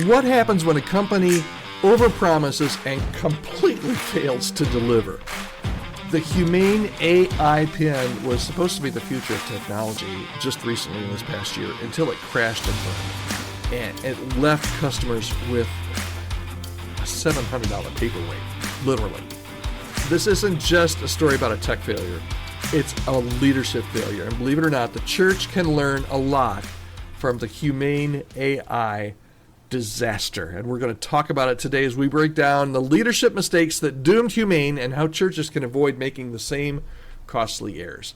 What happens when a company overpromises and completely fails to deliver? The Humane AI Pin was supposed to be the future of technology just recently in this past year until it crashed and burned. And it left customers with a $700 paperweight, literally. This isn't just a story about a tech failure. It's a leadership failure. And believe it or not, the church can learn a lot from the Humane AI disaster. And we're going to talk about it today as we break down the leadership mistakes that doomed Humane and how churches can avoid making the same costly errors.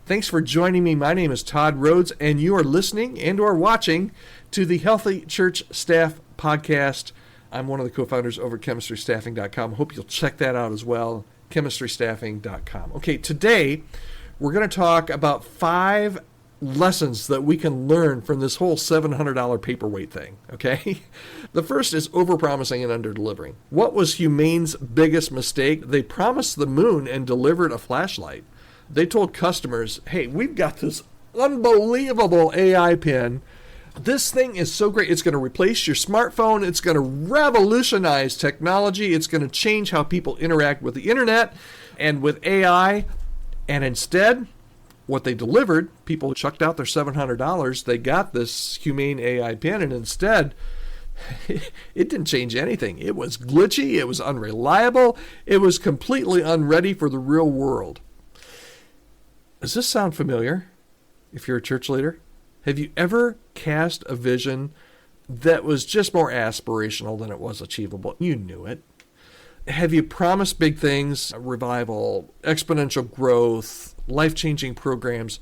Thanks for joining me. My name is Todd Rhodes, and you are listening and or watching to the Healthy Church Staff Podcast. I'm one of the co-founders over at chemistrystaffing.com. Hope you'll check that out as well, chemistrystaffing.com. Okay, today we're going to talk about 5 lessons that we can learn from this whole $700 paperweight thing, okay? The first is overpromising and underdelivering. What was Humane's biggest mistake? They promised the moon and delivered a flashlight. They told customers, hey, we've got this unbelievable AI pin. This thing is so great. It's going to replace your smartphone. It's going to revolutionize technology. It's going to change how people interact with the internet and with AI. And instead, what they delivered, people chucked out their $700. They got this Humane AI Pin, and instead, it didn't change anything. It was glitchy. It was unreliable. It was completely unready for the real world. Does this sound familiar if you're a church leader? Have you ever cast a vision that was just more aspirational than it was achievable? You knew it. Have you promised big things, revival, exponential growth, life-changing programs,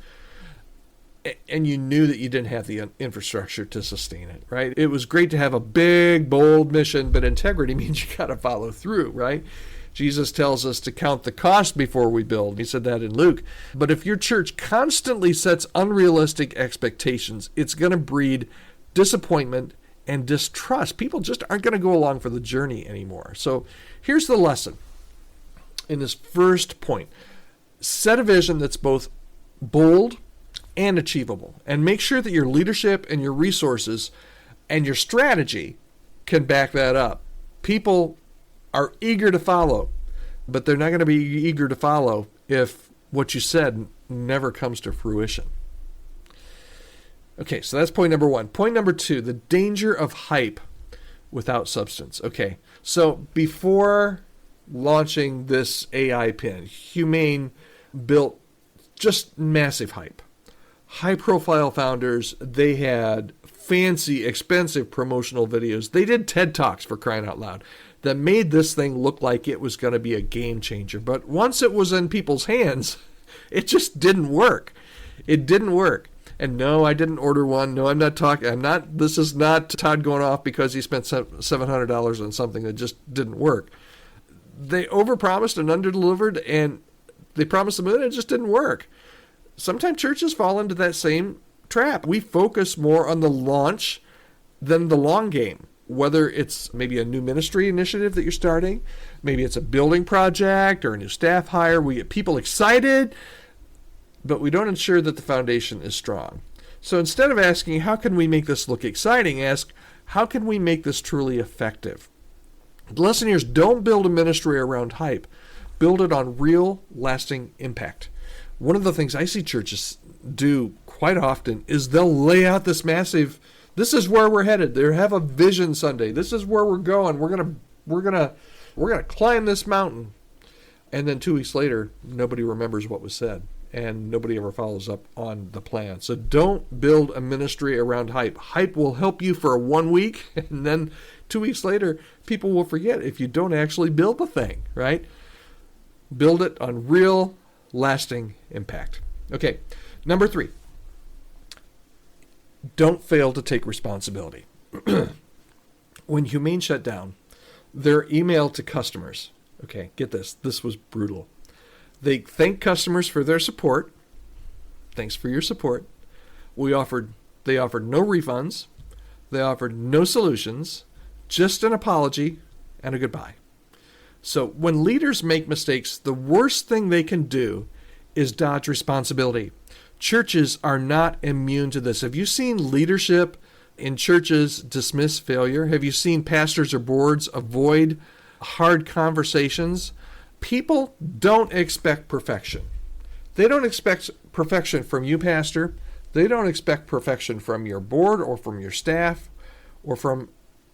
and you knew that you didn't have the infrastructure to sustain it, right? It was great to have a big, bold mission, but integrity means you got to follow through, right? Jesus tells us to count the cost before we build. He said that in Luke. But if your church constantly sets unrealistic expectations, it's going to breed disappointment and distrust. People just aren't going to go along for the journey anymore. So here's the lesson in this first point. Set a vision that's both bold and achievable. And make sure that your leadership and your resources and your strategy can back that up. People are eager to follow, but they're not going to be eager to follow if what you said never comes to fruition. Okay, so that's point number 1. Point number 2, the danger of hype without substance. Okay, so before launching this AI pin, Humane built just massive hype. High-profile founders, they had fancy, expensive promotional videos. They did TED Talks, for crying out loud, that made this thing look like it was going to be a game changer. But once it was in people's hands, it just didn't work. It didn't work. And no, I didn't order one. No, this is not Todd going off because he spent $700 on something that just didn't work. They overpromised and underdelivered, and they promised the moon, and it just didn't work. Sometimes churches fall into that same trap. We focus more on the launch than the long game. Whether it's maybe a new ministry initiative that you're starting, maybe it's a building project or a new staff hire, we get people excited, but we don't ensure that the foundation is strong. So instead of asking, how can we make this look exciting, ask, how can we make this truly effective? The lesson here is don't build a ministry around hype. Build it on real, lasting impact. One of the things I see churches do quite often is they'll lay out this massive, this is where we're headed. They have a vision Sunday. This is where we're going. We're gonna climb this mountain. And then 2 weeks later, nobody remembers what was said, and nobody ever follows up on the plan. So don't build a ministry around hype. Hype will help you for 1 week, and then 2 weeks later, people will forget if you don't actually build the thing, right? Build it on real, lasting impact. Okay, number 3. Don't fail to take responsibility. When Humane shut down, their email to customers, okay, get this was brutal. They thanked customers for their support. Thanks for your support. They offered no refunds. They offered no solutions, just an apology and a goodbye. So when leaders make mistakes, the worst thing they can do is dodge responsibility. Churches are not immune to this. Have you seen leadership in churches dismiss failure? Have you seen pastors or boards avoid hard conversations? People don't expect perfection. They don't expect perfection from you, pastor. They don't expect perfection from your board or from your staff or from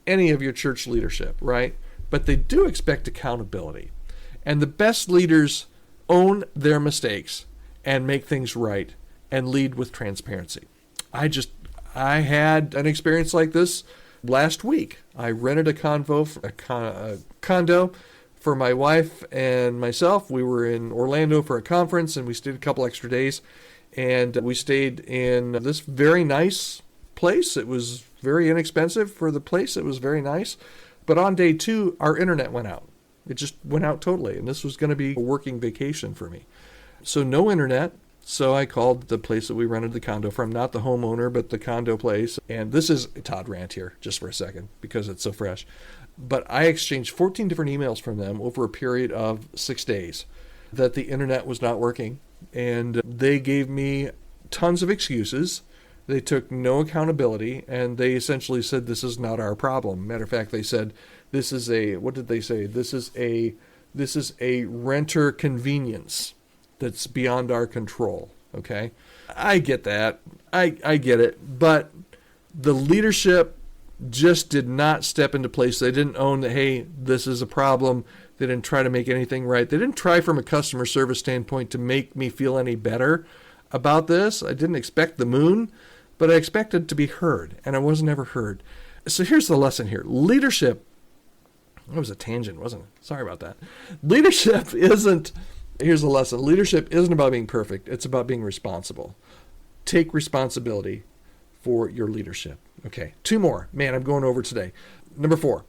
any of your church leadership, right? But they do expect accountability. And the best leaders own their mistakes and make things right and lead with transparency. I had an experience like this last week. I rented a condo for my wife and myself. We were in Orlando for a conference, and we stayed a couple extra days. And we stayed in this very nice place. It was very inexpensive for the place. It was very nice. But on day 2, our internet went out. It just went out totally. And this was going to be a working vacation for me. So no internet. So I called the place that we rented the condo from, not the homeowner, but the condo place. And this is Todd rant here, just for a second, because it's so fresh. But I exchanged 14 different emails from them over a period of 6 days that the internet was not working. And they gave me tons of excuses. They took no accountability, and they essentially said, this is not our problem. Matter of fact, they said, this is a, what did they say? This is a renter convenience that's beyond our control. Okay? I get that. I get it. But the leadership just did not step into place. They didn't own that, hey, this is a problem. They didn't try to make anything right. They didn't try from a customer service standpoint to make me feel any better about this. I didn't expect the moon, but I expected to be heard, and I wasn't ever heard. So here's the lesson here. Leadership, that was a tangent, wasn't it? Sorry about that. Here's the lesson. Leadership isn't about being perfect. It's about being responsible. Take responsibility for your leadership. Okay, 2 more. Man, I'm going over today. Number 4.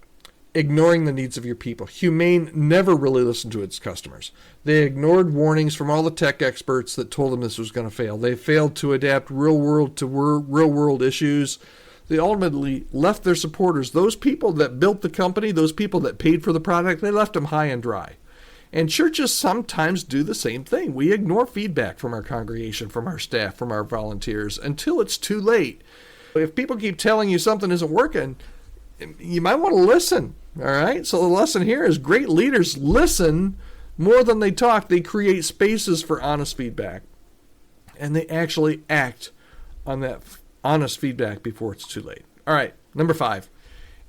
Ignoring the needs of your people. Humane never really listened to its customers. They ignored warnings from all the tech experts that told them this was going to fail. They failed to adapt real world issues. They ultimately left their supporters, those people that built the company, those people that paid for the product, they left them high and dry. And churches sometimes do the same thing. We ignore feedback from our congregation, from our staff, from our volunteers until it's too late. If people keep telling you something isn't working, you might want to listen. All right. So the lesson here is great leaders listen more than they talk. They create spaces for honest feedback, and they actually act on that honest feedback before it's too late. All right. Number 5,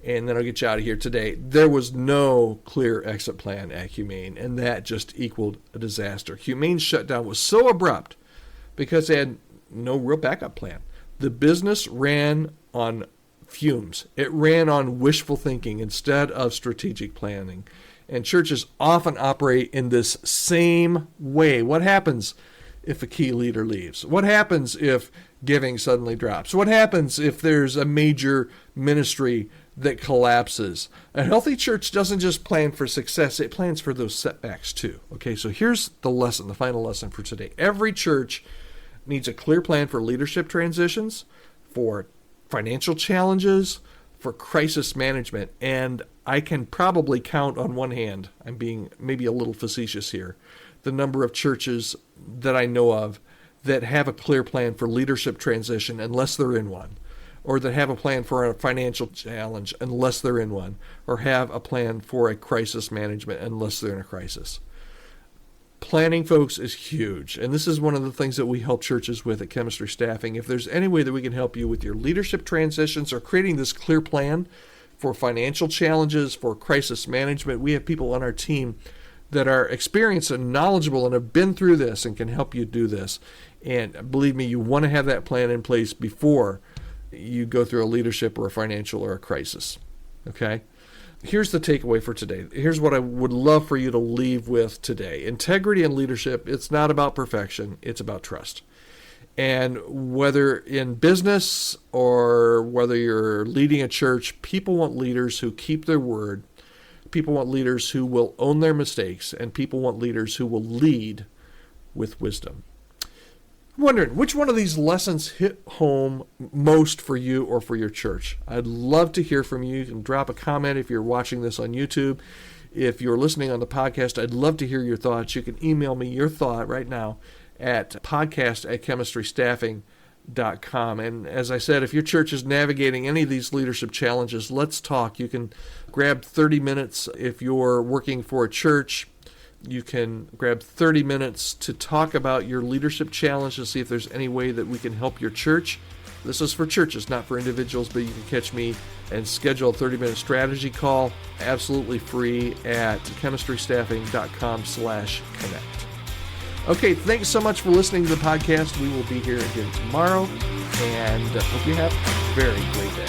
and then I'll get you out of here today. There was no clear exit plan at Humane, and that just equaled a disaster. Humane's shutdown was so abrupt because they had no real backup plan. The business ran on fumes. It ran on wishful thinking instead of strategic planning. And churches often operate in this same way. What happens if a key leader leaves? What happens if giving suddenly drops? What happens if there's a major ministry that collapses? A healthy church doesn't just plan for success, it plans for those setbacks too. Okay, so here's the lesson, the final lesson for today. Every church needs a clear plan for leadership transitions, for financial challenges, for crisis management. And I can probably count on one hand, I'm being maybe a little facetious here, the number of churches that I know of that have a clear plan for leadership transition unless they're in one, or that have a plan for a financial challenge unless they're in one, or have a plan for a crisis management unless they're in a crisis. Planning, folks, is huge. And this is one of the things that we help churches with at Chemistry Staffing. If there's any way that we can help you with your leadership transitions or creating this clear plan for financial challenges, for crisis management, we have people on our team that are experienced and knowledgeable and have been through this and can help you do this. And believe me, you want to have that plan in place before you go through a leadership or a financial or a crisis. Okay? Here's the takeaway for today. Here's what I would love for you to leave with today. Integrity in leadership, it's not about perfection, it's about trust. And whether in business or whether you're leading a church, people want leaders who keep their word. People want leaders who will own their mistakes, and people want leaders who will lead with wisdom. I'm wondering, which one of these lessons hit home most for you or for your church? I'd love to hear from you. You can drop a comment if you're watching this on YouTube. If you're listening on the podcast, I'd love to hear your thoughts. You can email me your thought right now at podcast@chemistrystaffing.com. And as I said, if your church is navigating any of these leadership challenges, let's talk. You can grab 30 minutes if you're working for a church. You can grab 30 minutes to talk about your leadership challenge and see if there's any way that we can help your church. This is for churches, not for individuals, but you can catch me and schedule a 30-minute strategy call, absolutely free, at chemistrystaffing.com/connect. Okay, thanks so much for listening to the podcast. We will be here again tomorrow, and hope you have a very great day.